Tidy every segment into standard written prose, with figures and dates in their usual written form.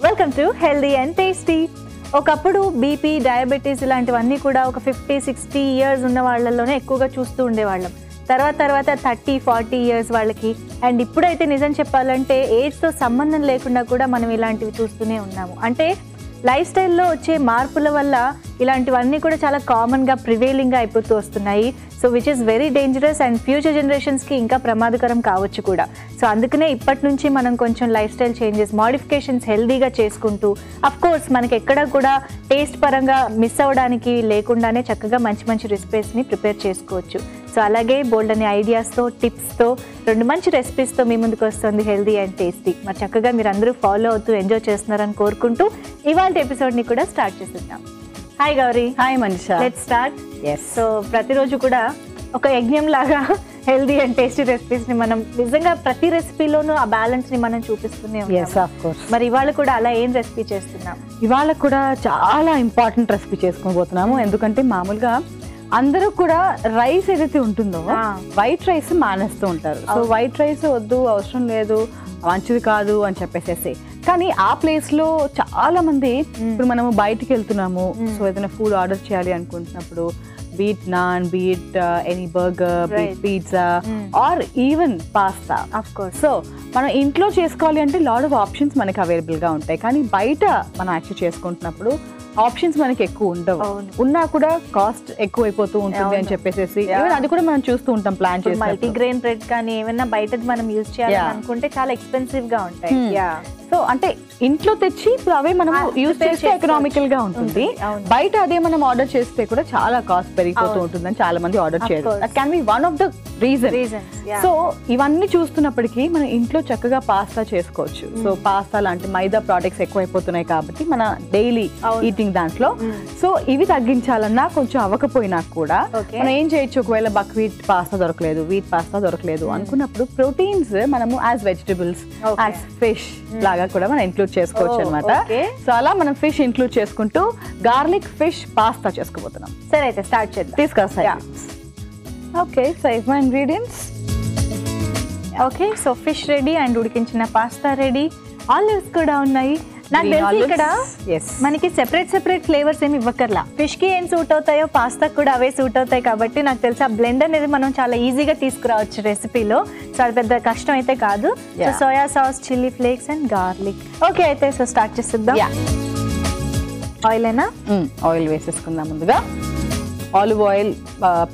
Welcome to healthy and tasty. ఒకప్పుడు BP, diabetes ఇలాంటివన్నీ కూడా ఒక 50-60 ఇయర్స్ ఉన్న వాళ్ళలోనే ఎక్కువగా చూస్తూ ఉండేవాళ్ళం. తర్వాత 30-40 ఇయర్స్ వాళ్ళకి, అండ్ ఇప్పుడైతే నిజం చెప్పాలంటే ఏజ్తో సంబంధం లేకుండా కూడా మనం ఇలాంటివి చూస్తూనే ఉన్నాము. అంటే లైఫ్ స్టైల్లో వచ్చే మార్పుల వల్ల ఇలాంటివన్నీ కూడా చాలా కామన్గా ప్రివేలింగ్గా అయిపోతూ వస్తున్నాయి. So which is very dangerous and future జనరేషన్స్కి ఇంకా ప్రమాదకరం కావచ్చు కూడా. సో అందుకనే ఇప్పటి నుంచి మనం కొంచెం లైఫ్ స్టైల్ చేంజెస్, మోడిఫికేషన్స్ హెల్దీగా చేసుకుంటూ, అఫ్ కోర్స్ మనకి ఎక్కడ కూడా టేస్ట్ పరంగా మిస్ అవ్వడానికి లేకుండానే చక్కగా మంచి రెసిపీస్ని ప్రిపేర్ చేసుకోవచ్చు. సో అలాగే బోల్డ్ అనే ఐడియాస్తో, టిప్స్తో, 2 మంచి రెసిపీస్తో మీ ముందుకు వస్తుంది హెల్దీ అండ్ టేస్టీ. మరి చక్కగా మీరు అందరూ ఫాలో అవుతూ ఎంజాయ్ చేస్తున్నారని కోరుకుంటూ ఇవాళ ఎపిసోడ్ని కూడా స్టార్ట్ చేసేద్దాం. Hi Gauri. Hi Manisha. Let's start. yes. So ప్రతిరోజు కూడా ఒక యజ్ఞం లాగా హెల్దీ అండ్ టేస్టీ రెసిపీస్ని మనం నిజంగా ప్రతి రెసిపీలోనూ ఆ బ్యాలెన్స్ని మనం చూపిస్తూనే ఉన్నాం. మరి ఇవాళ కూడా అలా ఏం రెసిపీ చేస్తున్నాం? ఇవాళ కూడా చాలా ఇంపార్టెంట్ రెసిపీ చేసుకోబోతున్నాము. ఎందుకంటే మామూలుగా అందరూ కూడా రైస్ ఏదైతే ఉంటుందో వైట్ రైస్ మానేస్తూ ఉంటారు. సో వైట్ రైస్ వద్దు, అవసరం లేదు, మంచిది కాదు అని చెప్పేసేసి. కానీ ఆ ప్లేస్ లో చాలా మంది ఇప్పుడు మనము బయటికి వెళ్తున్నాము, సో ఏదైనా ఫుడ్ ఆర్డర్ చేయాలి అనుకుంటున్నప్పుడు beat naan, beat any burger, beat pizza or even pasta, of course. So మనం ఇంట్లో చేసుకోవాలి అంటే లాట్ ఆఫ్ ఆప్షన్స్ మనకి అవైలబుల్ గా ఉంటాయి. కానీ బయట మనం యాక్చువల్ చేసుకుంటున్నప్పుడు ఆప్షన్స్ మనకి ఎక్కువ ఉండవు. ఉన్నా కూడా కాస్ట్ ఎక్కువ అయిపోతూ ఉంటుంది అని చెప్పేసి అది కూడా మనం చూస్తూ ఉంటాం. ప్లాన్ చేసి మల్టీగ్రెయిన్ బ్రెడ్ కానీ ఏమైనా బయట మనం యూజ్ చేయాలి అనుకుంటే చాలా ఎక్స్పెన్సివ్ గా ఉంటాయి. సో అంటే ఇంట్లో తెచ్చి ఇప్పుడు అవే మనం యూజ్ చేస్తే ఎకనామికల్ గా ఉంటుంది. బయట అదే మనం ఆర్డర్ చేస్తే కూడా చాలా కాస్ట్ పెరిగిపోతూ ఉంటుంది అని చాలా మంది ఆర్డర్ చేయరు. That can be one of the reason. So ఇవన్నీ చూస్తున్నప్పటికీ మనం ఇంట్లో చక్కగా పాస్తా చేసుకోవచ్చు. సో పాస్తా లాంటి మైదా ప్రోడక్ట్స్ ఎక్కువ అయిపోతున్నాయి కాబట్టి మన డైలీ ఈటింగ్ దాంట్లో. సో ఇవి తగ్గించాలన్నా కొంచెం అవ్వకపోయినా కూడా మనం ఏం చేయొచ్చు, ఒకవేళ బక్వీట్ పాస్తా దొరకలేదు, వీట్ పాస్తా దొరకలేదు అనుకున్నప్పుడు ప్రోటీన్స్ మనము యాజ్ వెజిటబుల్స్, యాజ్ ఫిష్ లాగా కూడా మనం ఇంక్లూడ్ చేసుకోవచ్చు అనమాట. సో అలా మనం ఫిష్ ఇంక్లూడ్ చేసుకుంటూ గార్లిక్ ఫిష్ పాస్తా చేసుకోబోతున్నాం. సరే అయితే స్టార్ట్ చేద్దాం. తీసుకొస్తాయి. Okay, save my ingredients. Okay, so fish ready and ఉడికించిన పాస్తా రెడీ. ఆలివ్స్ కూడా ఉన్నాయి. నాకు తెలిసి ఇక్కడ మనకి సెపరేట్ ఫ్లేవర్స్ ఏమి ఇవ్వకర్లా. ఫిష్ కి ఏం సూట్ అవుతాయో పాస్తా కూడా అవే సూట్ అవుతాయి కాబట్టి నాకు తెలిసి ఆ బ్లెండ్ అనేది మనం చాలా ఈజీగా తీసుకురావచ్చు రెసిపీలో. సో అది పెద్ద కష్టం అయితే కాదు. So soya sauce, chilli flakes and garlic. Okay, అయితే సో స్టార్ట్ చేసేద్దాం. ఆయిల్ అయినా ఆయిల్ వేసేసుకుందాం. ముందుగా ఆలివ్ ఆయిల్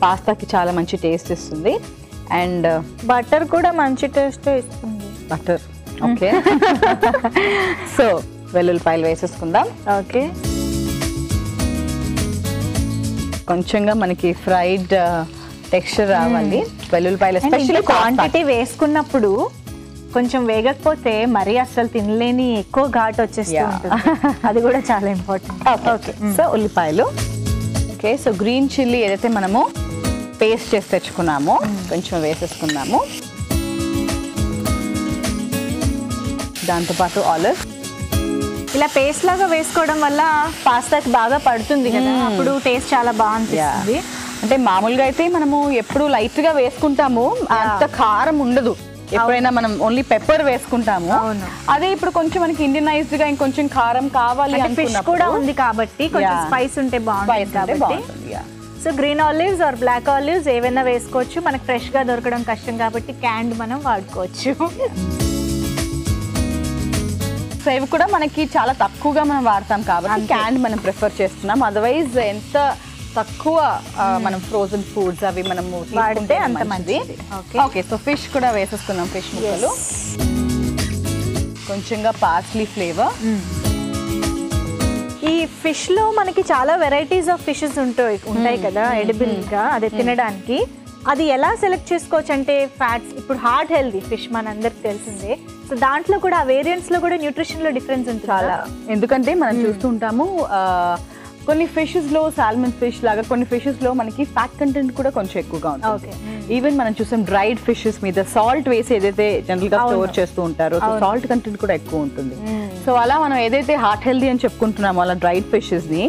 పాస్తాకి చాలా మంచి టేస్ట్ ఇస్తుంది. అండ్ బటర్ కూడా మంచి టేస్ట్ ఇస్తుంది. Butter okay. సో వెల్లుల్లిపాయలు వేసేసుకుందాం. ఓకే, కొంచెంగా మనకి ఫ్రైడ్ టెక్స్చర్ రావాలి వెల్లుల్లిపాయలు. ఎస్పెషల్లీ క్వాంటిటీ వేసుకున్నప్పుడు కొంచెం వేగకపోతే మరీ అసలు తినలేని ఎక్కువ ఘాట్ వచ్చేస్తూ ఉంటుంది. అది కూడా చాలా ఇంపార్టెంట్. ఓకే, సో ఉల్లిపాయలు. ఓకే, సో గ్రీన్ చిల్లీ ఏదైతే మనము పేస్ట్ చేసి తెచ్చుకున్నామో కొంచెం వేసేసుకున్నాము. దాంతోపాటు ఆలివ్. ఇలా పేస్ట్ లాగా వేసుకోవడం వల్ల పాస్తాకి బాగా పడుతుంది కదా, అప్పుడు టేస్ట్ చాలా బాగుంటుంది. అంటే మామూలుగా అయితే మనము ఎప్పుడు లైట్ గా వేసుకుంటాము, అంత కారం ఉండదు. ఎప్పుడైనా మనం ఓన్లీ పెప్పర్ వేసుకుంటాము. అదే ఇప్పుడు కొంచెం మనకి ఇండియనైజ్డ్ గా ఇంకొంచెం కారం కావాలి ఫిష్ కూడా ఉంది కాబట్టి కొంచెం స్పైస్ ఉంటే బాగుంటుంది. So green olives or black olives ఏవైనా వేసుకోవచ్చు. మనకి ఫ్రెష్ గా దొరకడం కష్టం కాబట్టి క్యాండ్ మనం వాడుకోవచ్చు. సో ఇవి కూడా మనకి చాలా తక్కువగా మనం వాడతాం కాబట్టి క్యాన్ మనం ప్రిఫర్ చేస్తున్నాం. అదర్వైజ్ ఎంత తక్కువ మనం ఫ్రోజన్ ఫుడ్స్ అవి మనము వాడితే అంత మంచిది. ఓకే, సో ఫిష్ కూడా వేసేస్తున్నాం. ఫిష్ ముక్కలు, కొంచెంగా పార్స్లీ ఫ్లేవర్. ఈ ఫిష్ లో మనకి చాలా వెరైటీస్ ఆఫ్ ఫిషెస్ ఉంటాయి కదా ఎడిబుల్ గా, అదే తినడానికి. అది ఎలా సెలెక్ట్ చేసుకోవచ్చు అంటే ఫ్యాట్స్, ఇప్పుడు హార్ట్ హెల్దీ ఫిష్ మనందరికి తెలిసిందే. సో దాంట్లో కూడా వేరియంట్స్ లో కూడా న్యూట్రిషన్ లో డిఫరెన్స్ ఉంటుంది చాలా. ఎందుకంటే మనం చూస్తూ ఉంటాము కొన్ని ఫిషెస్ లో సాల్మన్ ఫిష్ లాగా కొన్ని ఫిషెస్ లో మనకి ఫ్యాట్ కంటెంట్ కూడా కొంచెం ఎక్కువగా ఉంటుంది. ఈవెన్ మనం చూసాం డ్రైడ్ ఫిషెస్ మీద సాల్ట్ వేసి ఏదైతే జనరల్ గా స్టోర్ చేస్తూ ఉంటారో సాల్ట్ కంటెంట్ కూడా ఎక్కువ ఉంటుంది. సో అలా మనం ఏదైతే హార్ట్ హెల్దీ అని చెప్పుకుంటున్నామో అలా డ్రైడ్ ఫిషెస్ ని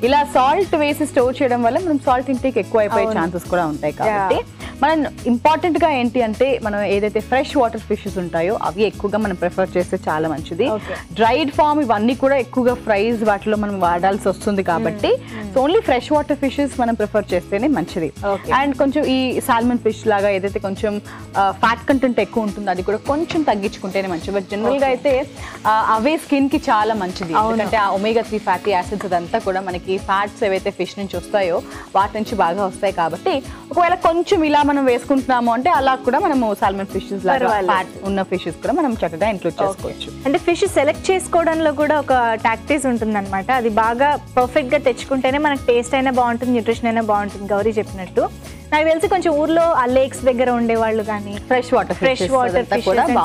ఇలా సాల్ట్ వేసి స్టోర్ చేయడం వల్ల మనం సాల్ట్ ఇంటేక్ ఎక్కువ అయిపోయే ఛాన్సెస్ కూడా ఉంటాయి. కాబట్టి మనం ఇంపార్టెంట్ గా ఏంటి అంటే మనం ఏదైతే ఫ్రెష్ వాటర్ ఫిషెస్ ఉంటాయో అవి ఎక్కువగా మనం ప్రిఫర్ చేస్తే చాలా మంచిది. డ్రైడ్ ఫామ్ ఇవన్నీ కూడా ఎక్కువగా ఫ్రైస్ వాటిలో మనం వాడాల్సి వస్తుంది కాబట్టి so only fresh water fishes మనం ప్రిఫర్ చేస్తేనే మంచిది. అండ్ కొంచెం ఈ సాల్మన్ ఫిష్ లాగా ఏదైతే కొంచెం ఫ్యాట్ కంటెంట్ ఎక్కువ ఉంటుందో అది కూడా కొంచెం తగ్గించుకుంటేనే మంచిది. బట్ జనరల్ గా అయితే అవే స్కిన్ కి చాలా మంచిది. ఎందుకంటే ఆ ఒమేగా 3 ఫ్యాటీ యాసిడ్స్ అదంతా కూడా మనకి ఫ్యాట్స్ ఏవైతే ఫిష్ నుంచి వస్తాయో వాటి నుంచి బాగా వస్తాయి. కాబట్టి ఒకవేళ కొంచెం ఇలా మనం వేసుకుంటున్నాము అంటే అలా కూడా మనము సాల్మన్ ఫిషెస్ లాగా ఫ్యాట్ ఉన్న ఫిషెస్ కూడా మనం చక్కగా ఇంక్లూడ్ చేసుకోవచ్చు. అంటే ఫిష్ సెలెక్ట్ చేసుకోవడంలో కూడా ఒక టాక్టిక్స్ ఉంటుంది అనమాట. అది బాగా పర్ఫెక్ట్ గా తెచ్చుకుంటేనే మనకి టేస్ట్ అయినా బాగుంటుంది, న్యూట్రిషన్ అయినా బాగుంటుంది. గౌరీ చెప్పినట్టు నాకు తెలిసి కొంచెం ఊర్లో ఆ లేక్స్ దగ్గర ఉండేవాళ్ళు కానీ ఫ్రెష్ వాటర్ ఫిష్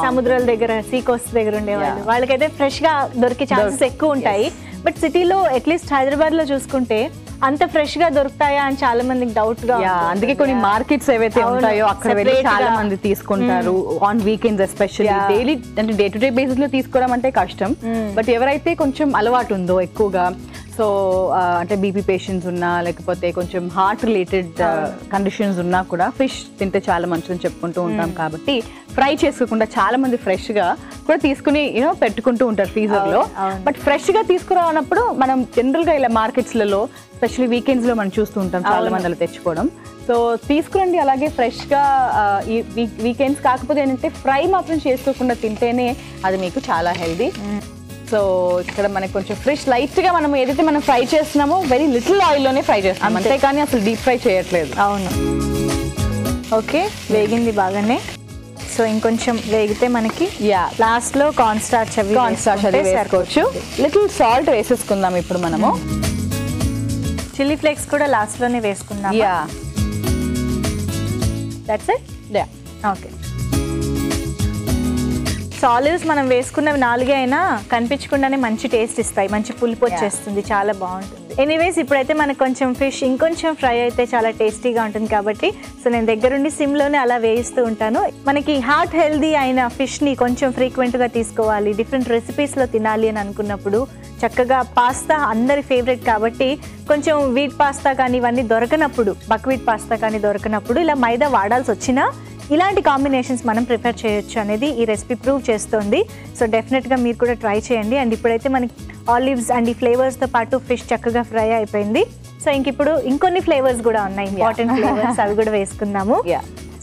సముద్రాల దగ్గర సీ కోస్ట్ దగ్గర ఉండేవాళ్ళు వాళ్ళకైతే ఫ్రెష్ గా దొరికే ఛాన్సెస్ ఎక్కువ ఉంటాయి. బట్ సిటీలో అట్లీస్ట్ హైదరాబాద్ లో చూసుకుంటే అంత ఫ్రెష్ గా దొరుకుతాయా అని చాలా మందికి డౌట్ గా. అందుకే కొన్ని మార్కెట్స్ ఏవైతే ఉంటాయో అక్కడ వెళ్ళి చాలా మంది తీసుకుంటారు ఆన్ వీకెండ్స్ ఎస్పెషల్లీ. డైలీ అంటే డే టు డే బేసిస్ లో తీసుకోవడం అంటే కష్టం. బట్ ఎవరైతే కొంచెం అలవాటు ఉందో ఎక్కువగా సో అంటే బీపీ పేషెంట్స్ ఉన్నా లేకపోతే కొంచెం హార్ట్ రిలేటెడ్ కండిషన్స్ ఉన్నా కూడా ఫిష్ తింటే చాలా మంచిదని చెప్పుకుంటూ ఉంటాం. కాబట్టి ఫ్రై చేసుకోకుండా చాలా మంది ఫ్రెష్ గా కూడా తీసుకుని పెట్టుకుంటూ ఉంటారు ఫ్రీజర్ లో. బట్ ఫ్రెష్ గా తీసుకురానప్పుడు మనం జనరల్ గా ఇలా మార్కెట్స్ లలో స్పెషల్లీ వీకెండ్స్ లో మనం చూస్తూ ఉంటాం చాలా మంది అలా తెచ్చుకోవడం. సో తీసుకురండి అలాగే ఫ్రెష్ గా ఈ వీకెండ్స్. కాకపోతే ఏంటంటే ఫ్రై మాత్రం చేసుకోకుండా తింటేనే అది మీకు చాలా హెల్దీ. సో ఇక్కడ మనకి కొంచెం ఫ్రెష్ లైట్ గా మనం ఏదైతే మనం ఫ్రై చేస్తున్నామో వెరీ లిటిల్ ఆయిల్ లోనే ఫ్రై చేస్తాం అంతేకాని అసలు డీప్ ఫ్రై చేయట్లేదు. అవును. ఓకే, వేగింది బాగానే. సో ఇంకొంచెం వేగితే మనకి లాస్ట్ లో కార్న్ స్టార్చ్ అవి వేసుకోవచ్చు. లిటిల్ సాల్ట్ వేసేసుకుందాం ఇప్పుడు మనము. చిల్లీ ఫ్లేక్స్ కూడా లాస్ట్ లోనే వేసుకుందాం. That's it. ఓకే. ఆలివ్స్ మనం వేసుకున్నవి 4 అయినా కనిపించకుండానే మంచి టేస్ట్ ఇస్తాయి, మంచి పులుపు వచ్చేస్తుంది, చాలా బాగుంటుంది. ఎనీవేస్ ఇప్పుడైతే మనకు కొంచెం ఫిష్ ఇంకొంచెం ఫ్రై అయితే చాలా టేస్టీగా ఉంటుంది కాబట్టి సో నేను దగ్గరుండి సిమ్లోనే అలా వేయిస్తూ ఉంటాను. మనకి హార్ట్ హెల్దీ అయిన ఫిష్ని కొంచెం ఫ్రీక్వెంట్గా తీసుకోవాలి, డిఫరెంట్ రెసిపీస్లో తినాలి అని అనుకున్నప్పుడు చక్కగా పాస్తా అందరి ఫేవరెట్ కాబట్టి కొంచెం వీట్ పాస్తా కానీ ఇవన్నీ దొరకనప్పుడు, బక్వీట్ పాస్తా కానీ దొరకనప్పుడు ఇలా మైదా వాడాల్సి వచ్చినా ఇలాంటి కాంబినేషన్స్ మనం ప్రిపేర్ చేయొచ్చు అనేది ఈ రెసిపీ ప్రూవ్ చేస్తుంది. సో డెఫినెట్గా మీరు కూడా ట్రై చేయండి. అండ్ ఇప్పుడైతే మనకి ఆలివ్స్ అండ్ ఈ ఫ్లేవర్స్తో పాటు ఫిష్ చక్కగా ఫ్రై అయిపోయింది. సో ఇప్పుడు ఇంకొన్ని ఫ్లేవర్స్ కూడా ఉన్నాయి, ఇంపార్టెంట్ ఫ్లేవర్స్, అవి కూడా వేసుకుందాము.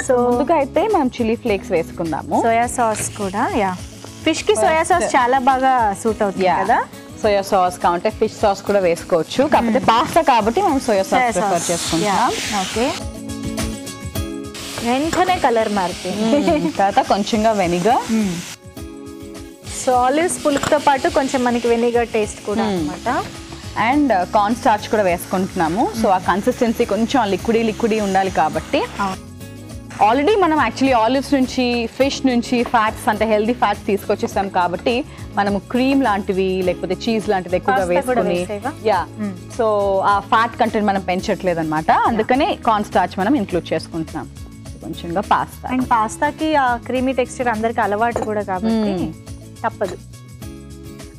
సో ముందుగా అయితే మనం చిల్లీ ఫ్లేక్స్ వేసుకుందాము. సోయా సాస్ కూడా ఫిష్ కి సోయా సాస్ చాలా బాగా సూట్ అవుతుంది కదా. సోయా సాస్ కావాలంటే ఫిష్ సాస్ కూడా వేసుకోవచ్చు. కాకపోతే పాస్తా కాబట్టి మనం సోయా సాస్ ప్రిఫర్ చేసుకుంటాం. ఓకే. వెంటనే కలర్ మారుతుంది. తర్వాత కొంచెంగా వెనిగర్. సో ఆలివ్స్ పులుపుతో పాటు కొంచెం మనకి వెనిగర్ టేస్ట్ కూడా అన్నమాట. అండ్ కార్న్ స్టార్చ్ కూడా వేసుకుంటున్నాము. సో ఆ కన్సిస్టెన్సీ కొంచెం లిక్విడీ ఉండాలి కాబట్టి ఆల్రెడీ మనం యాక్చువల్లీ ఆలివ్స్ నుంచి ఫిష్ నుంచి ఫ్యాట్స్ అంటే హెల్దీ ఫ్యాట్స్ తీసుకొచ్చేసాం కాబట్టి మనము క్రీమ్ లాంటివి లేకపోతే చీజ్ లాంటివి ఎక్కువగా వేసుకుని సో ఆ ఫ్యాట్ కంటెంట్ మనం పెంచట్లేదు అనమాట. అందుకనే కార్న్ స్టార్చ్ మనం ఇంక్లూడ్ చేసుకుంటున్నాం. కొంచెంగా పాస్తా. అండ్ పాస్తాకి ఆ క్రీమీ టెక్స్చర్ అందరికి అలవాటు కూడా కాబట్టి తప్పదు.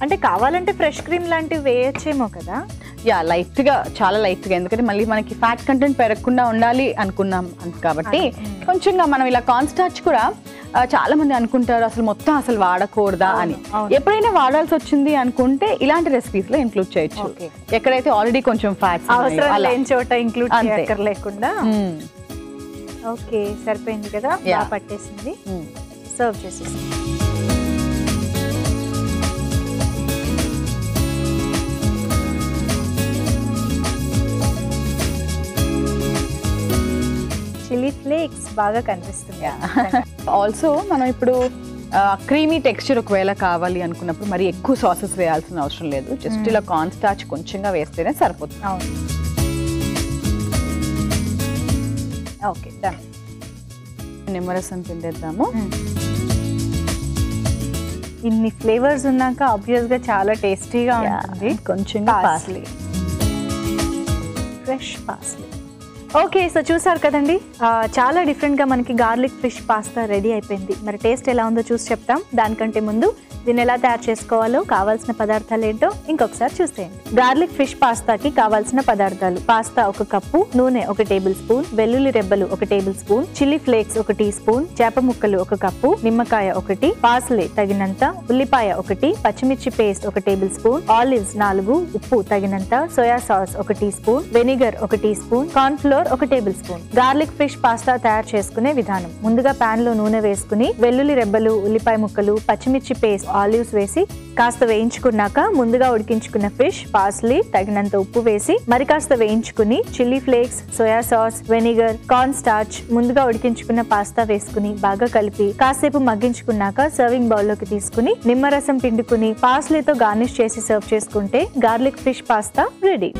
అంటే కావాలంటే ఫ్రెష్ క్రీమ్ లాంటివి వేయచ్చేమో కదా. లైట్గా, చాలా లైట్గా, ఎందుకంటే మళ్ళీ మనకి ఫ్యాట్ కంటెంట్ పెరగకుండా ఉండాలి అనుకున్నాం కాబట్టి కొంచెంగా మనం ఇలా కార్న్ స్టార్చ్ కూడా చాలా మంది అనుకుంటారు అసలు మొత్తం అసలు వాడకూడదా అని. ఎప్పుడైనా వాడాల్సి వచ్చింది అనుకుంటే ఇలాంటి రెసిపీస్ లో ఇంక్లూడ్ చేయొచ్చు. ఎక్కడైతే ఆల్రెడీ కొంచెం ఫ్యాట్స్ లేని చోట ఇంక్లూడ్ చేయక్కర్లేకుండా. ఓకే, సరిపోయింది కదా, బాగా పట్టేసింది. సర్వ్ చేసేసి చిల్లీ ఫ్లేక్స్ బాగా కనిపిస్తుంది. ఆల్సో మనం ఇప్పుడు క్రీమీ టెక్స్చర్ ఒకవేళ కావాలి అనుకున్నప్పుడు మరి ఎక్కువ సాసెస్ వేయాల్సిన అవసరం లేదు. జస్ట్ ఇలా కార్న్ స్టార్చ్ కొంచెంగా వేస్తేనే సరిపోతుంది. Okay, done. నిమ్మరసం పిండేద్దాము. ఇన్ని ఫ్లేవర్స్ ఉన్నాక ఆబ్వియస్ గా చాలా టేస్టీగా ఉంటుంది. కొంచెం parsley. Fresh paisley. Okay, so చూసారు కదండి, చాలా డిఫరెంట్గా మనకి గార్లిక్ ఫిష్ పాస్తా రెడీ అయిపోయింది. మరి టేస్ట్ ఎలా ఉందో చూసి చెప్తాం. దానికంటే ముందు దీన్ని ఎలా తయారు చేసుకోవాలో, కావాల్సిన పదార్థాలు ఏంటో ఇంకొకసారి చూసేయండి. గార్లిక్ ఫిష్ పాస్తాకి కావాల్సిన పదార్థాలు: పాస్తా 1 కప్పు, నూనె 1 టేబుల్ స్పూన్, వెల్లుల్లి రెబ్బలు 1 tablespoon, chilli flakes 1 teaspoon, చేప ముక్కలు 1 కప్పు, నిమ్మకాయ 1, పార్స్లే తగినంత, ఉల్లిపాయ 1, పచ్చిమిర్చి పేస్ట్ 1 టేబుల్ స్పూన్, ఆలివ్స్ 4, ఉప్పు తగినంత, soya sauce 1 teaspoon, vinegar 1 teaspoon, corn flour 1 tablespoon. Garlic fish pasta తయారు చేసుకునే విధానం: ముందుగా పాన్ లో నూనె వేసుకుని వెల్లుల్లి రెబ్బలు, ఉల్లిపాయ ముక్కలు, పచ్చిమిర్చి పేస్ట్, ఆలివ్స్ వేసి కాస్త వేయించుకున్నాక ముందుగా ఉడికించుకున్న ఫిష్, పార్స్లీ, తగినంత ఉప్పు వేసి మరి కాస్త వేయించుకుని chilli flakes, soya sauce, vinegar, corn starch, ముందుగా ఉడికించుకున్న పాస్తా వేసుకుని బాగా కలిపి కాసేపు మగ్గించుకున్నాక సర్వింగ్ బౌల్ లోకి తీసుకుని నిమ్మరసం పిండుకుని పార్స్లీతో గార్నిష్ చేసి సర్వ్ చేసుకుంటే గార్లిక్ ఫిష్ పాస్తా రెడీ.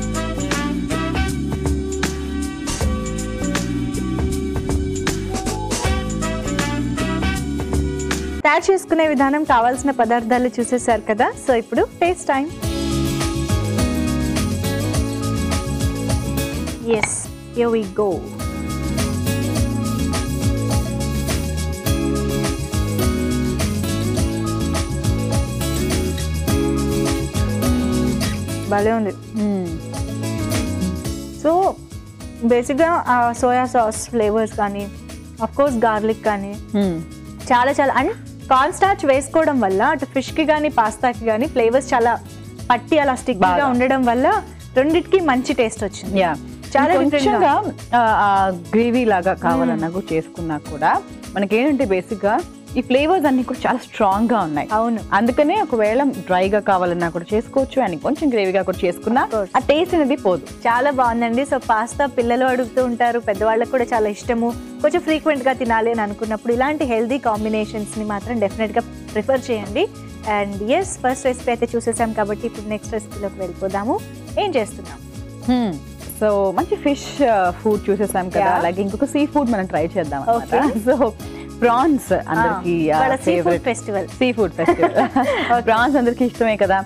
తయారు చేసుకునే విధానం, కావాల్సిన పదార్థాలు చూసేసారు కదా. సో ఇప్పుడు taste time. Yes, here we go. భలే ఉంది. సో బేసిక్గా సోయా సాస్ ఫ్లేవర్స్ కానీ, అఫ్ కోర్స్ గార్లిక్ కానీ చాలా చాలా, అండ్ కార్న్ స్టార్చ్ వేసుకోవడం వల్ల అటు ఫిష్ కి కానీ పాస్తాకి కానీ ఫ్లేవర్స్ చాలా పట్టి అలా స్టిక్గా ఉండడం వల్ల రెండిటికి మంచి టేస్ట్ వచ్చింది. చాలా గ్రేవీ లాగా కావాలన్నా కూడా చేసుకున్నా కూడా మనకి ఏంటంటే బేసిక్ గా ఈ ఫ్లేవర్స్ అన్ని కూడా చాలా స్ట్రాంగ్ గా ఉన్నాయి. అవును, అందుకనే ఒకవేళ డ్రైగా కావాలన్నా కూడా చేసుకోవచ్చు, అండ్ కొంచెం గ్రేవీగా కూడా చేసుకున్నా ఆ టేస్ట్ అనేది పోదు. చాలా బాగుందండి. సో పాస్తా పిల్లలు అడుగుతూ ఉంటారు, పెద్దవాళ్ళకి కూడా చాలా ఇష్టము, కొంచెం ఫ్రీక్వెంట్ గా తినాలి అని అనుకున్నప్పుడు ఇలాంటి హెల్దీ కాంబినేషన్స్ ని మాత్రం డెఫినెట్ గా ప్రిఫర్ చేయండి. అండ్ ఎస్, ఫస్ట్ రెసిపీ అయితే చూసేసాం కాబట్టి ఇప్పుడు నెక్స్ట్ రెసిపీలోకి వెళ్ళిపోదాము. ఏం చేస్తున్నాం? సో మంచి ఫిష్ ఫుడ్ చూసేసాం కదా, అలాగే ఇంకొక సీ ఫుడ్ మనం ట్రై చేద్దాం. సో ప్రాన్స్ అందరికి సీ ఫుడ్ ఫెస్టివల్ ప్రాన్స్ అందరికి ఇష్టమే కదా.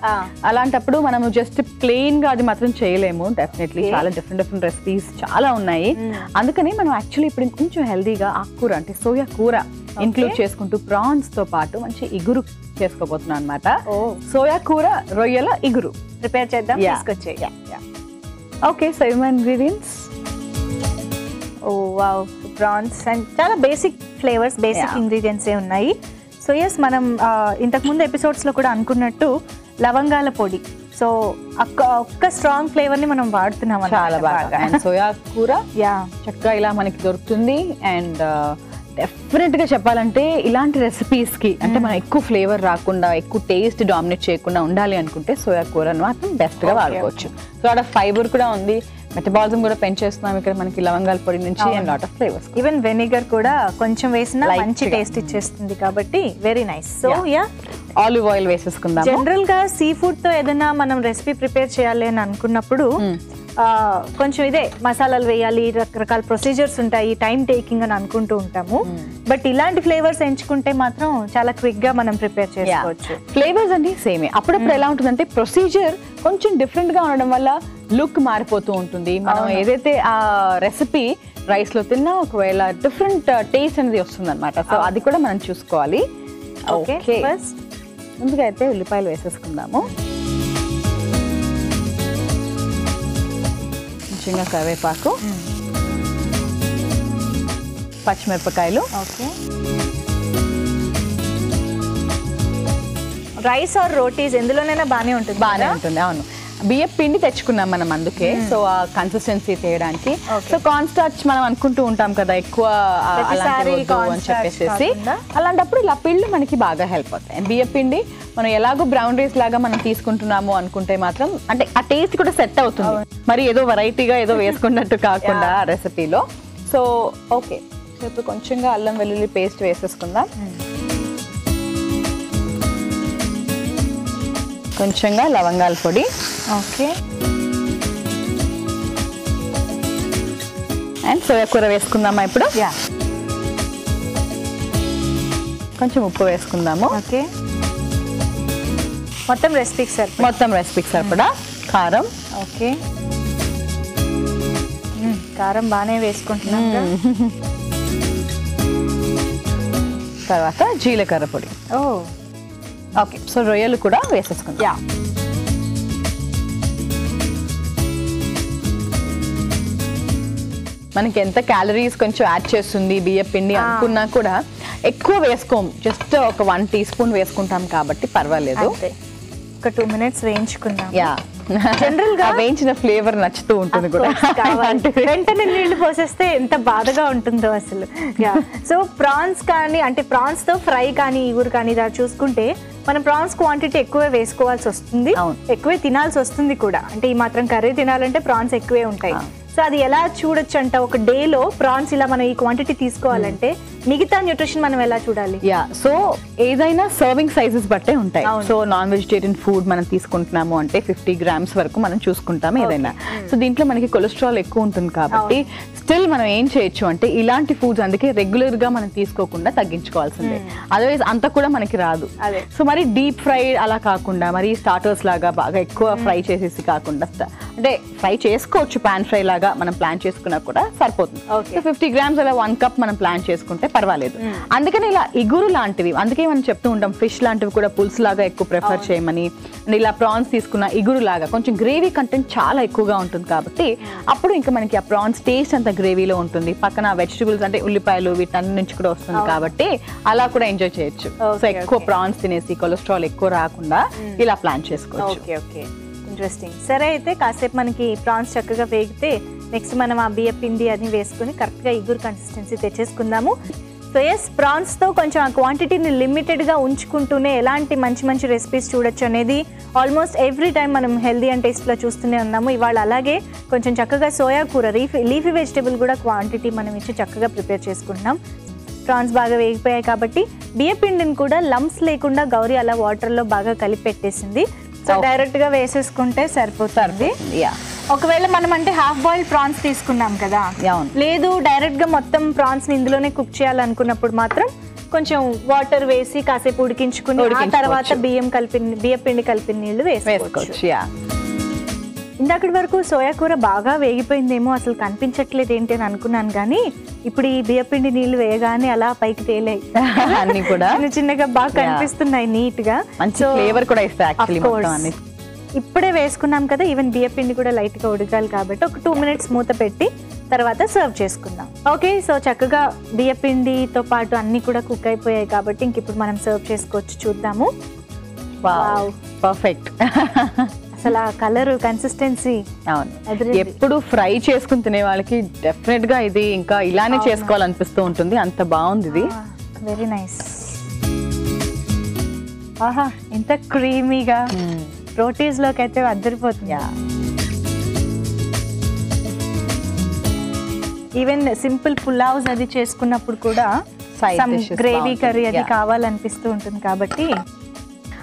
అలాంటప్పుడు మనం జస్ట్ ప్లెయిన్ గా అది మాత్రం చేయలేము. డెఫినెట్లీ చాలా డిఫరెంట్ రెసిపీస్ చాలా ఉన్నాయి. అందుకని మనం యాక్చువల్లీ ఇప్పుడు కొంచెం హెల్దీగా ఆకుకూర అంటే సోయా కూర ఇంక్లూడ్ చేసుకుంటూ ప్రాన్స్ తో పాటు మంచి ఇగురు చేసుకోబోతున్నాం అనమాట. సోయా కూర రొయ్యల ఇగురు ప్రిపేర్ చేద్దాం. తీసుకొచ్చే. Okay, so ingredients. Oh wow, prawns and చాలా బేసిక్ ఫ్లేవర్స్, బేసిక్ ఇంగ్రీడియంట్స్ ఏ ఉన్నాయి. సో ఎస్, మనం ఇంతకుముందు ఎపిసోడ్స్లో కూడా అనుకున్నట్టు లవంగాల పొడి, సో ఒక్క స్ట్రాంగ్ ఫ్లేవర్ ని మనం వాడుతున్నాం. చాలా బాగా. అండ్ సోయా కూర చక్కగా ఇలా మనకి దొరుకుతుంది. అండ్ డెఫినెట్ గా చెప్పాలంటే ఇలాంటి రెసిపీస్ కి అంటే మనం ఎక్కువ ఫ్లేవర్ రాకుండా, ఎక్కువ టేస్ట్ డామినేట్ చేయకుండా ఉండాలి అనుకుంటే సోయా కూరను మాత్రం బెస్ట్ గా వాడుకోవచ్చు. సో అక్కడ ఫైబర్ కూడా ఉంది, మెటబాలిజం కూడా పెంచేస్తున్నాం ఇక్కడ మనకి లవంగాల పొడి నుంచి. And lot of flavours, even vinegar కూడా కొంచెం వేసినా మంచి టేస్ట్ ఇచ్చేస్తుంది కాబట్టి very nice. So yeah, olive oil వేసేసుకుందాం. జనరల్ గా సీ ఫుడ్ తో ఏదైనా మనం రెసిపీ ప్రిపేర్ చేయాలి అని అనుకున్నప్పుడు కొంచెం ఇదే మసాలాలు వేయాలి, రకరకాల ప్రొసీజర్స్ ఉంటాయి, టైం టేకింగ్ అని అనుకుంటూ ఉంటాము. బట్ ఇలాంటి ఫ్లేవర్స్ ఎంచుకుంటే మాత్రం చాలా క్విక్ గా మనం ప్రిపేర్ చేసుకోవచ్చు. ఫ్లేవర్స్ అన్ని సేమే. అప్పుడప్పుడు ఎలా ఉంటుందంటే ప్రొసీజర్ కొంచెం డిఫరెంట్ గా ఉండడం వల్ల లుక్ మారిపోతూ ఉంటుంది. మనం ఏదైతే ఆ రెసిపీ రైస్ లో తిన్నా ఒకవేళ డిఫరెంట్ టేస్ట్ అనేది వస్తుంది అనమాట. సో అది కూడా మనం చూసుకోవాలి. ఓకే, ఫస్ట్ ముందుగా అయితే ఉల్లిపాయలు వేసేసుకుందాము. కొంచెంగా కరివేపాకు, పచ్చిమిరపకాయలు. ఓకే, రైస్ ఆర్ రోటీస్ ఎందులోనైనా బాగానే ఉంటుంది. అవును, బియ్యం పిండి తెచ్చుకున్నాం మనం అందుకే. సో ఆ కన్సిస్టెన్సీ తీయడానికి. సో కార్న్ స్టార్చ్ మనం అనుకుంటూ ఉంటాం కదా ఎక్కువ అని చెప్పేసి, అలాంటప్పుడు ఇలా పిండి మనకి బాగా హెల్ప్ అవుతాయి. బియ్యం పిండి మనం ఎలాగో బ్రౌన్ రైస్ లాగా మనం తీసుకుంటున్నాము అనుకుంటే మాత్రం అంటే ఆ టేస్ట్ కూడా సెట్ అవుతుంది. మరి ఏదో వెరైటీగా ఏదో వేసుకున్నట్టు కాకుండా రెసిపీలో. సో ఓకే, సో ఇప్పుడు కొంచెంగా అల్లం వెల్లుల్లి పేస్ట్ వేసేసుకుందాం. కొంచెంగా లవంగాల పొడి. ఓకే, అండ్ సోయా కూర వేసుకుందామా ఇప్పుడు. కొంచెం ఉప్పు వేసుకుందాము. ఓకే, మొత్తం రెసిపీకి సరిపడా కారం. ఓకే, కారం బాగానే వేసుకుంటున్నాం. తర్వాత జీలకర్ర పొడి. ఓకే, సో రొయ్యలు కూడా వేసేసుకుందాం. యా, మనకి ఎంత క్యాలరీస్ కొంచెం యాడ్ చేస్తుంది బియ్య పిండి అనుకున్నా కూడా ఎక్కువ వేసుకోం, జస్ట్ ఒక 1 టీ స్పూన్ వేసుకుంటాం కాబట్టి పర్వాలేదు. ఒక 2 minutes వేయించుకుందాం. యా, జనరల్ గా వేయించిన ఫ్లేవర్ నచ్చుతూ ఉంటుంది కూడా. వెంటనే నీళ్లు పోసేస్తే ఎంత బాధగా ఉంటుందో అసలు. సో ప్రాన్స్ కానీ అంటే ప్రాన్స్ తో ఫ్రై కానీ ఇగురు కానీ ఇలా చూసుకుంటే మనం ప్రాన్స్ క్వాంటిటీ ఎక్కువే వేసుకోవాల్సి వస్తుంది, ఎక్కువే తినాల్సి వస్తుంది కూడా. అంటే ఈ మాత్రం కర్రీ తినాలంటే ప్రాన్స్ ఎక్కువే ఉంటాయి. సో అది ఎలా చూడొచ్చు అంట, ఒక డేలో ప్రాన్స్ ఇలా మనం ఈ క్వాంటిటీ తీసుకోవాలంటే మిగతా న్యూట్రిషన్ మనం ఎలా చూడాలి? యా, సో ఏదైనా సర్వింగ్ సైజెస్ బట్టే ఉంటాయి. సో నాన్ వెజిటేరియన్ ఫుడ్ మనం తీసుకుంటున్నాము అంటే 50 grams వరకు మనం చూసుకుంటాము ఏదైనా. సో దీంట్లో మనకి కొలెస్ట్రాల్ ఎక్కువ ఉంటుంది కాబట్టి స్టిల్ మనం ఏం చేయొచ్చు అంటే ఇలాంటి ఫుడ్స్ అందుకే రెగ్యులర్ గా మనం తీసుకోకుండా తగ్గించుకోవాల్సిందే. అదర్వైజ్ అంత కూడా మనకి రాదు. సో మరి డీప్ ఫ్రై అలా కాకుండా మరి స్టార్టర్స్ లాగా బాగా ఎక్కువ ఫ్రై చేసేసి కాకుండా అంటే ఫ్రై చేసుకోవచ్చు, పాన్ ఫ్రై లాగా మనం ప్లాన్ చేసుకున్నా కూడా సరిపోతుంది. సో 50 grams అలా 1 cup మనం ప్లాన్ చేసుకుంటే పర్వాలేదు. అందుకని ఇలా ఇగురు లాంటివి, అందుకే మనం చెప్తూ ఉంటాం ఫిష్ లాంటివి కూడా పులుసు లాగా ఎక్కువ ప్రిఫర్ చేయమని. అండ్ ఇలా ప్రాన్స్ తీసుకున్న ఇగురు లాగా కొంచెం గ్రేవీ కంటెంట్ చాలా ఎక్కువగా ఉంటుంది కాబట్టి అప్పుడు ఇంకా మనకి ఆ ప్రాన్స్ టేస్ట్ అంత గ్రేవీలో ఉంటుంది. పక్కన వెజిటబుల్స్ అంటే ఉల్లిపాయలు వీటన్ని నుంచి కూడా వస్తుంది కాబట్టి అలా కూడా ఎంజాయ్ చేయొచ్చు. సో ఎక్కువ ప్రాన్స్ తినేసి కొలెస్ట్రాల్ ఎక్కువ రాకుండా ఇలా ప్లాన్ చేసుకోవచ్చు. Okay, interesting. సరే, అయితే కాసేపు మనకి ప్రాన్స్ చక్కగా వేగితే నెక్స్ట్ మనం ఆ బియ్య పిండి అది వేసుకుని కరెక్ట్గా ఇగురు కన్సిస్టెన్సీ తెచ్చేసుకుందాము. సో ఎస్, ప్రాన్స్తో కొంచెం ఆ క్వాంటిటీని లిమిటెడ్గా ఉంచుకుంటూనే ఎలాంటి మంచి మంచి రెసిపీస్ చూడొచ్చు అనేది ఆల్మోస్ట్ ఎవ్రీ టైం మనం హెల్దీ అండ్ టేస్ట్లో చూస్తూనే ఉన్నాము. ఇవాళ అలాగే కొంచెం చక్కగా సోయా కూర లీఫీ వెజిటేబుల్ కూడా క్వాంటిటీ మనం ఇచ్చి చక్కగా ప్రిపేర్ చేసుకుంటున్నాం. ప్రాన్స్ బాగా వేగిపోయాయి కాబట్టి బియ్య పిండిని కూడా లంప్స్ లేకుండా గౌరీ అలా వాటర్లో బాగా కలిపి పెట్టేసింది. సో డైరెక్ట్గా వేసేసుకుంటే సరిపోతుంది. ఒకవేళ మనం అంటే హాఫ్ బాయిల్ ప్రాన్స్ తీసుకున్నాం కదా, లేదు డైరెక్ట్ గా మొత్తం ప్రాన్స్ ని ఇందులోనే కుక్ చేయాలనుకున్నప్పుడు మాత్రం కొంచెం వాటర్ వేసి కాసేపు ఉడికించుకుని ఆ తర్వాత బియ్య పిండి కలిపిన నీళ్లు వేసుకోవచ్చు. ఇందాకటి వరకు సోయా కూర బాగా వేగిపోయిందేమో, అసలు కనిపించట్లేదు ఏంటి అని అనుకున్నాను, కానీ ఇప్పుడు ఈ బియ్య పిండి నీళ్లు వేయగానే అలా పైకి తేలాయి అన్ని కూడా చిన్నగా బాగా కనిపిస్తున్నాయి నీట్ గా. ఫ్లేవర్ కూడా ఇస్తాయి. ఇప్పుడే వేసుకున్నాం కదా, ఈవెన్ బియ్య పిండి కూడా లైట్ గా ఉడకాలి కాబట్టి ఒక 2 minutes మూత పెట్టి తర్వాత సర్వ్ చేసుకుందాం. ఓకే, సో చక్కగా బియ్య పిండితో పాటు అన్ని కూడా కుక్ అయిపోయాయి కాబట్టి ఇంక ఇప్పుడు మనం సర్వ్ చేసుకోవచ్చు. చూద్దాము. పర్ఫెక్ట్. అసలు ఆ కలర్ కన్సిస్టెన్సీ. అవును, ఎప్పుడు ఫ్రై చేసుకుని తినే వాళ్ళకి డెఫినెట్ గా ఇది ఇంకా ఇలానే చేసుకోవాలనిపిస్తూ ఉంటుంది, అంత బాగుంది ఇది. Very nice. ఆహా, ఎంత క్రీమీగా రోటీస్ లోకి అయితే అద్దరిపోతుంది. ఈవెన్ సింపుల్ పులావ్స్ అది చేసుకున్నప్పుడు కూడా గ్రేవీ కర్రీ అది కావాలనిపిస్తూ ఉంటుంది కాబట్టి.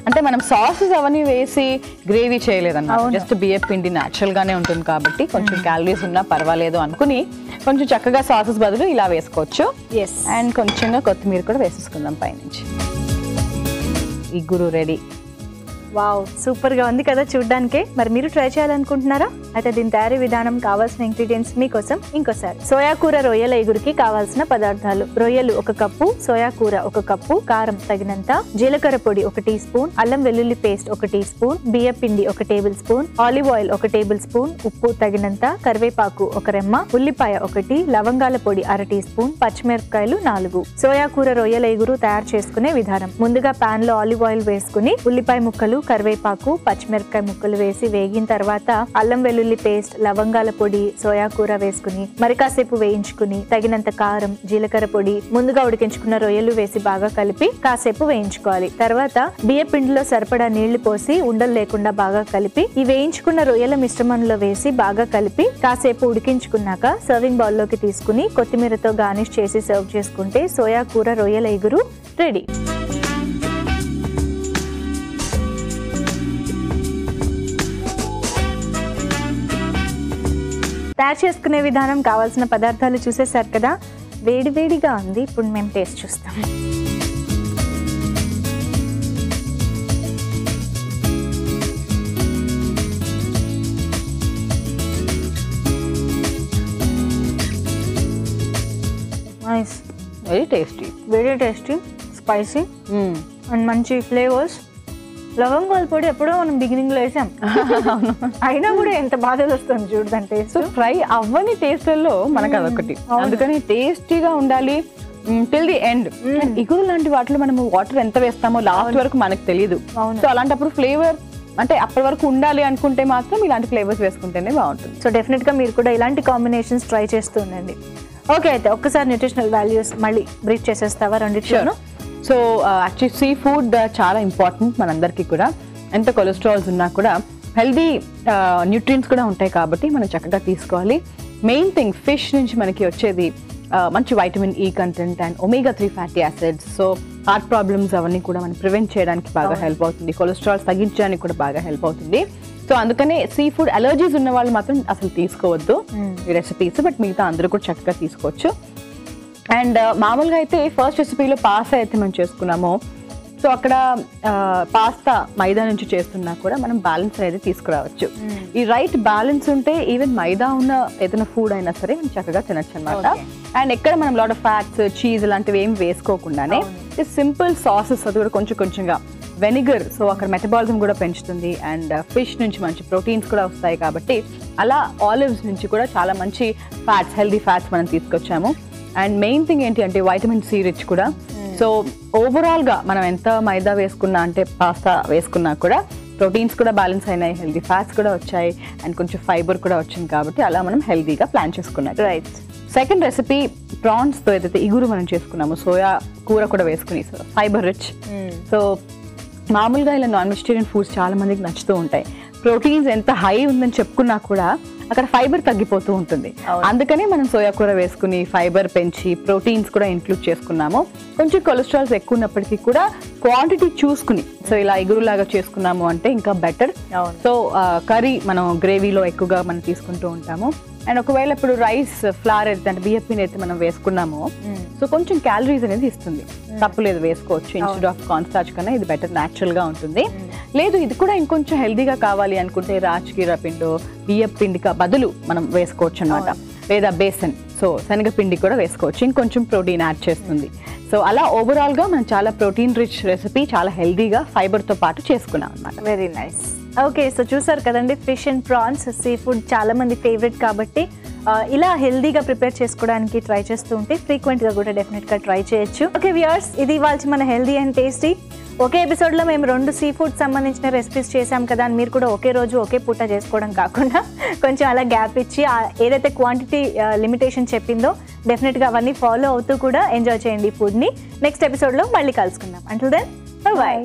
అంటే మనం సాసెస్ అవన్నీ వేసి గ్రేవీ చేయలేదన్నమాట, జస్ట్ బియ్య పిండి న్యాచురల్ గానే ఉంటుంది కాబట్టి కొంచెం క్యాలరీస్ ఉన్నా పర్వాలేదు అనుకుని కొంచెం చక్కగా సాసెస్ బదులు ఇలా వేసుకోవచ్చు. అండ్ కొంచెంగా కొత్తిమీర కూడా వేసేసుకుందాం పైనుంచి. ఇగురు రెడీ. వావ్, సూపర్ గా ఉంది కదా చూడ్డానికే. మరి మీరు ట్రై చేయాలనుకుంటున్నారా? అయితే దీని తయారీ విధానం, కావాల్సిన ఇంగ్రీడియంట్స్ మీకోసం ఇంకోసారి. సోయా కూర రొయ్యల ఇగురికి కావాల్సిన పదార్థాలు: రొయ్యలు 1 కప్పు, సోయా కూర 1 కప్పు, కారం తగినంత, జీలకర్ర పొడి 1 టీ స్పూన్, అల్లం వెల్లుల్లి పేస్ట్ 1 టీ స్పూన్, బియ్య పిండి 1 table spoon, olive oil 1 table spoon, ఉప్పు తగినంత, కరివేపాకు 1 రెమ్మ, ఉల్లిపాయ 1, లవంగాల పొడి 1/2 టీ స్పూన్, పచ్చిమిరపకాయలు 4. సోయా కూర రొయ్యల ఇగురు తయారు చేసుకునే విధానం: ముందుగా పాన్ లో ఆలివ్ ఆయిల్ వేసుకుని ఉల్లిపాయ ముక్కలు, కరివేపాకు, పచ్చిమిరపకాయ ముక్కలు వేసి వేగిన తర్వాత అల్లం వెల్లుల్లి పేస్ట్, లవంగాల పొడి, సోయా కూర వేసుకుని మరి కాసేపు వేయించుకుని తగినంత కారం, జీలకర్ర పొడి, ముందుగా ఉడికించుకున్న రొయ్యలు వేసి బాగా కలిపి కాసేపు వేయించుకోవాలి. తర్వాత బియ్య పిండిలో సరిపడా నీళ్లు పోసి ఉండలు లేకుండా బాగా కలిపి ఈ వేయించుకున్న రొయ్యల మిశ్రమంలో వేసి బాగా కలిపి కాసేపు ఉడికించుకున్నాక సర్వింగ్ బౌల్ లోకి తీసుకుని కొత్తిమీరతో గార్నిష్ చేసి సర్వ్ చేసుకుంటే సోయా కూర రొయ్యల ఇగురు రెడీ. తయారు చేసుకునే విధానం, కావాల్సిన పదార్థాలు చూసేసారు కదా. వేడివేడిగా ఉంది, ఇప్పుడు మేము టేస్ట్ చూస్తాం. Nice, very tasty. Spicy and మంచి ఫ్లేవర్స్. లవంగాల పొడి ఎప్పుడో మనం బిగినింగ్ లో వేసాం, అయినా కూడా ఎంత బాధ వస్తుంది చూడదంటే టేస్ట్. సో ఫ్రై అవ్వని టేస్ట్లలో మనకు అదొకటి, అందుకని టేస్టీగా ఉండాలి టిల్ ది ఎండ్. ఇగురు లాంటి వాటిలో మనం వాటర్ ఎంత వేస్తామో లాస్ట్ వరకు మనకు తెలియదు. సో అలాంటప్పుడు ఫ్లేవర్ అంటే అప్పటి వరకు ఉండాలి అనుకుంటే మాత్రం ఇలాంటి ఫ్లేవర్స్ వేసుకుంటేనే బాగుంటుంది. సో డెఫినెట్ గా మీరు కూడా ఇలాంటి కాంబినేషన్స్ ట్రై చేస్తూ ఉండండి. ఓకే, అయితే ఒక్కసారి న్యూట్రిషనల్ వాల్యూస్ మళ్ళీ బ్రీఫ్ చేసేస్తావా రెండిట్లోనూ? సో యాక్చువల్లీ సీ ఫుడ్ చాలా ఇంపార్టెంట్ మనందరికీ కూడా. ఎంత కొలెస్ట్రాల్స్ ఉన్నా కూడా హెల్దీ న్యూట్రియంట్స్ కూడా ఉంటాయి కాబట్టి మనం చక్కగా తీసుకోవాలి. మెయిన్ థింగ్ ఫిష్ నుంచి మనకి వచ్చేది మంచి vitamin E content and omega-3 fatty acids. So heart problems అవన్నీ కూడా మనం ప్రివెంట్ చేయడానికి బాగా హెల్ప్ అవుతుంది, కొలెస్ట్రాల్స్ తగ్గించడానికి కూడా బాగా హెల్ప్ అవుతుంది. సో అందుకనే సీ ఫుడ్ అలర్జీస్ ఉన్న వాళ్ళు మాత్రం అసలు తీసుకోవద్దు ఈ రెసిపీస్, బట్ మిగతా అందరూ కూడా చక్కగా తీసుకోవచ్చు. అండ్ మామూలుగా అయితే ఫస్ట్ రెసిపీలో పాస్తా అయితే మనం చేసుకున్నాము. సో అక్కడ పాస్తా మైదా నుంచి చేస్తున్నా కూడా మనం బ్యాలెన్స్ అనేది తీసుకురావచ్చు. ఈ రైట్ బ్యాలెన్స్ ఉంటే ఈవెన్ మైదా ఉన్న ఏదైనా ఫుడ్ అయినా సరే మనం చక్కగా తినచ్చు అనమాట. అండ్ ఎక్కడ మనం లాట్ ఆఫ్ ఫ్యాట్స్, చీజ్ లాంటివి ఏం వేసుకోకుండానే సింపుల్ సాసెస్, అది కూడా కొంచెం కొంచెంగా వెనిగర్, సో అక్కడ మెటబాలిజం కూడా పెంచుతుంది. అండ్ ఫిష్ నుంచి మంచి ప్రోటీన్స్ కూడా వస్తాయి కాబట్టి అలా ఆలివ్స్ నుంచి కూడా చాలా మంచి ఫ్యాట్స్, హెల్దీ ఫ్యాట్స్ మనం తీసుకొచ్చాము. అండ్ మెయిన్ థింగ్ ఏంటి అంటే వైటమిన్ సి రిచ్ కూడా. సో ఓవరాల్గా మనం ఎంత మైదా వేసుకున్నా అంటే పాస్తా వేసుకున్నా కూడా ప్రోటీన్స్ కూడా బ్యాలెన్స్ అయినాయి, హెల్దీ ఫ్యాట్స్ కూడా వచ్చాయి అండ్ కొంచెం ఫైబర్ కూడా వచ్చింది కాబట్టి అలా మనం హెల్దీగా ప్లాన్ చేసుకున్నాం. రైట్. సెకండ్ రెసిపీ ప్రాన్స్తో ఏదైతే ఇగురు మనం చేసుకున్నాము, సోయా కూర కూడా వేసుకుని, సో ఫైబర్ రిచ్. సో మామూలుగా ఇలా నాన్ వెజిటేరియన్ ఫుడ్స్ చాలా మందికి నచ్చుతూ ఉంటాయి. ప్రోటీన్స్ ఎంత హై ఉందని చెప్పుకున్నా కూడా అక్కడ ఫైబర్ తగ్గిపోతూ ఉంటుంది. అందుకనే మనం సోయా కూర వేసుకుని ఫైబర్ పెంచి ప్రోటీన్స్ కూడా ఇంక్లూడ్ చేసుకున్నాము. కొంచెం కొలెస్ట్రాల్స్ ఎక్కువ ఉన్నప్పటికీ కూడా క్వాంటిటీ చూసుకుని, సో ఇలా ఇగురులాగా చేసుకున్నాము అంటే ఇంకా బెటర్. సో కర్రీ మనం గ్రేవీలో ఎక్కువగా మనం తీసుకుంటూ ఉంటాము. అండ్ ఒకవేళ ఇప్పుడు రైస్ ఫ్లార్ అయితే అంటే బియ్యపిండి అయితే మనం వేసుకున్నామో సో కొంచెం క్యాలరీస్ అనేది ఇస్తుంది, తప్పులేదు, వేసుకోవచ్చు. ఇన్స్టెడ్ ఆఫ్ కార్న్ స్టార్చ్ కన్నా ఇది బెటర్, న్యాచురల్ గా ఉంటుంది. లేదు ఇది కూడా ఇంకొంచెం హెల్దీగా కావాలి అనుకుంటే రాజ్గిర పిండి, బియ్య పిండికి బదులు మనం వేసుకోవచ్చు అనమాట. లేదా బేసన్, సో శనగపిండి కూడా వేసుకోవచ్చు, ఇంకొంచెం ప్రోటీన్ యాడ్ చేస్తుంది. సో అలా ఓవరాల్ గా మనం చాలా ప్రోటీన్ రిచ్ రెసిపీ, చాలా హెల్దీగా ఫైబర్ తో పాటు చేసుకున్నాం అనమాట. Very nice. ఓకే, సో చూసారు కదండి, fish and prawns see food చాలా మంది ఫేవరెట్ కాబట్టి ఇలా హెల్దీగా ప్రిపేర్ చేసుకోవడానికి ట్రై చేస్తూ ఉంటే ఫ్రీక్వెంట్గా కూడా డెఫినెట్గా ట్రై చేయొచ్చు. ఓకే వ్యూయర్స్, ఇది ఇవాళ మన హెల్దీ అండ్ టేస్టీ. ఒకే ఎపిసోడ్లో మేము 2 సీ ఫుడ్ సంబంధించిన రెసిపీస్ చేసాం కదా అని మీరు కూడా ఒకే రోజు ఒకే పూట చేసుకోవడం కాకుండా కొంచెం అలా గ్యాప్ ఇచ్చి ఏదైతే క్వాంటిటీ లిమిటేషన్ చెప్పిందో డెఫినెట్గా అవన్నీ ఫాలో అవుతూ కూడా ఎంజాయ్ చేయండి ఫుడ్ని. నెక్స్ట్ ఎపిసోడ్లో మళ్ళీ కలుసుకుందాం. Until then by.